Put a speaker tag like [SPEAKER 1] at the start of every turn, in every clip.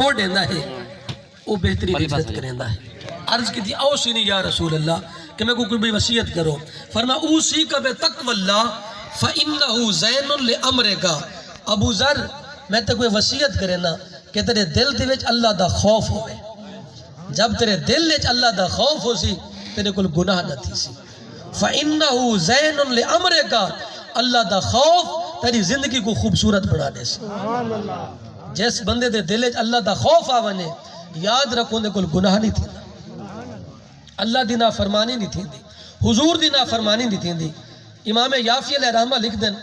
[SPEAKER 1] وہ دینا ہے وہ بہتری عزت کرنا ہے. عرض کی تھی اوصنی یا رسول اللہ کہ میں کو کوئی بھی وصیت کرو. فرمایا اوصیک بتقوی اللہ فإنہ زین لامرک. ابو ذر میں تے کوئی وصیت کرے نا کہ تیرے دل دے وچ اللہ دا خوف ہوئے. جب تیرے دل وچ اللہ دا خوف ہو سی تیرے کول گناہ نہ تھی سی. فإنہ زین لامرک. اللہ دا خوف تیری زندگی کو خوبصورت بنا دے سی. جس بندے دے دل وچ اللہ دا خوف آونے یاد رکھو دے کول گناہ نہیں تھی. اللہ دی نافرمانی نہیں تھی. حضور دی نافرمانی نہیں تھی. امام یافی علیہ رحمہ لکھ دن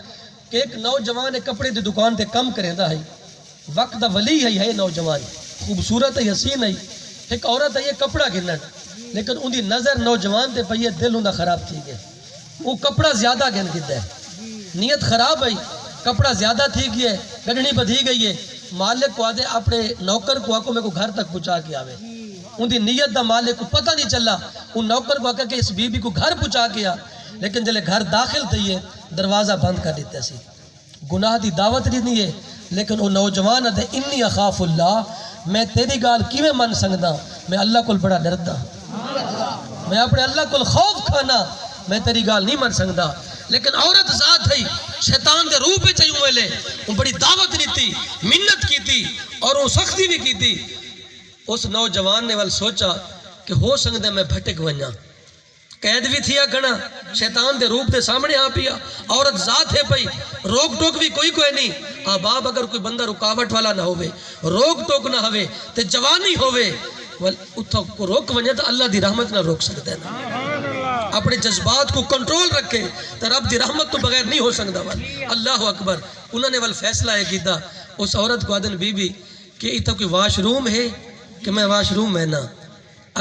[SPEAKER 1] کہ ایک نوجوان کپڑے دی دکان تے کم کریں دا ہے. وقت دا ولی ہے نوجوان خوبصورت ہے حسین ہے. ایک عورت ہے یہ کپڑا گنن لیکن ان دی نظر نوجوان تے پئی دل ہوندا خراب تھی گئے. وہ کپڑا زیادہ گن کیتا ہے. نیت خراب ہے. کپڑا زیادہ تھی گئی ہے. گننی بدھی گئی ہے. مالک کو آدھے اپنے نوکر کو آکو میں کو گھر تک پہنچا کے آوے. ان دی نیت دا مالک کو پتہ نہیں چلا. ان نوکر کو آکا کہ اس بی بی کو گھر پہنچا کے آ. لیکن جلے گھر داخل تھی ہے دروازہ بند کر دیتا سی. گناہ دی دعوت نہیں ہے لیکن وہ نوجوان ہے انی اخاف اللہ. میں تیری گال کیویں من سکدا. میں اللہ کو بڑا ڈردا. میں اپنے اللہ کو خوف کھانا. میں تیری گال نہیں من سکدا. لیکن عورت ذات ہے شیطان دے روح پہ چاہیوں میں لے. وہ بڑی دعوت نہیں تھی منت کی تھی اور وہ سختی بھی کی تھی. اس نوجوان نے وال سوچا کہ ہو سکتا میں بھٹک ونجا. قید بھی تھیا کھنا شیطان دے روپ دے سامنے آ پیا. عورت ذات ہے پئی روک ٹوک بھی کوئی نہیں. باپ اگر کوئی بندہ رکاوٹ والا نہ ہوئے روک ٹوک نہ ہوئے تے جوانی ہوئے اتھا کو روک ونجا تو اللہ دی رحمت نہ روک سکتا ہے نا. اپنے جذبات کو کنٹرول رکھے تو رب دی رحمت تو بغیر نہیں ہو سکتا. اللہ اکبر. انہوں نے فیصلہ ہے کیتا اس عورت کو آدن بی بی کہ اتھا کوئی واش روم ہے کہ میں واش روم میں نا.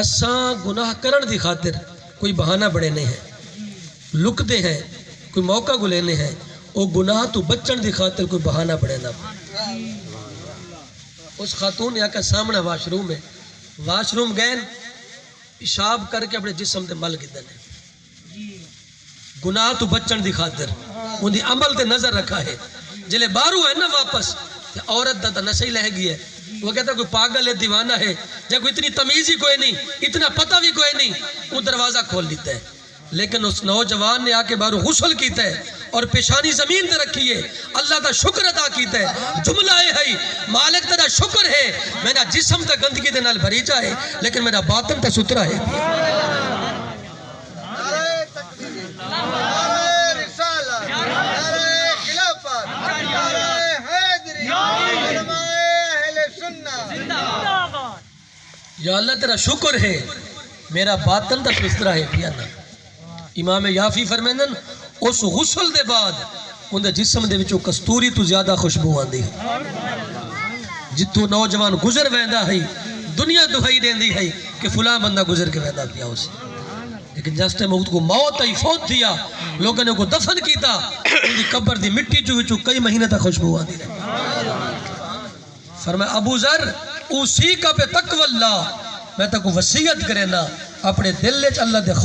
[SPEAKER 1] اساں گناہ کرن دی خاطر کوئی بہانہ بڑے نہیں ہیں لکتے ہیں کوئی موقع کو لینے ہیں. وہ گناہ تو بچن دی خاطر کوئی بہانہ بڑے نہ. اس خاتون نے آکا سامنے واش روم ہے. واش روم گئے پیشاب کر کے اپنے جسم دے مل گئے دنے. گناہ تو بچن دی خاطر ان دی عمل تے نظر رکھا ہے. جلے بارو ہے نا واپس عورت دا نشے لہ گئی ہے. وہ کہتا ہے کوئی پاگل ہے دیوانہ ہے جب کوئی اتنی تمیز ہی کوئی نہیں اتنا پتہ بھی کوئی نہیں. وہ دروازہ کھول دیتا ہے. لیکن اس نوجوان نے آ کے بارو غسل کیتا ہے اور پیشانی زمین تے رکھی ہے. اللہ کا شکر ادا کیتا ہے. جملہ ہے مالک تیرا شکر ہے میرا جسم تے گندگی دے نال بھری جائے لیکن میرا باطن تے ستھرا ہے. یا اللہ تیرا شکر ہے میرا باطن تے ستھرا ہے. پیانا امام یافی فرمیندن اس غسل دے بعد ان دے جسم دے وچوں کستوری تو زیادہ خوشبو آندی ہے. جتو نوجوان گزر ویندا ہے دنیا دہائی دیندی ہے کہ فلاں بندہ گزر کے ویندا پیا اسے. لیکن جس ٹائم کو موت آئی فوت تھیا لوگوں نے کو دفن کیتا ان دی قبر دی مٹی چوں وچوں کئی مہینے تک خوشبو آندی رہی. فرمایا ابو ذر اوصیک بتقوی اللہ. میں تک وصیت کرے نا اپنے دل وچ اللہ دے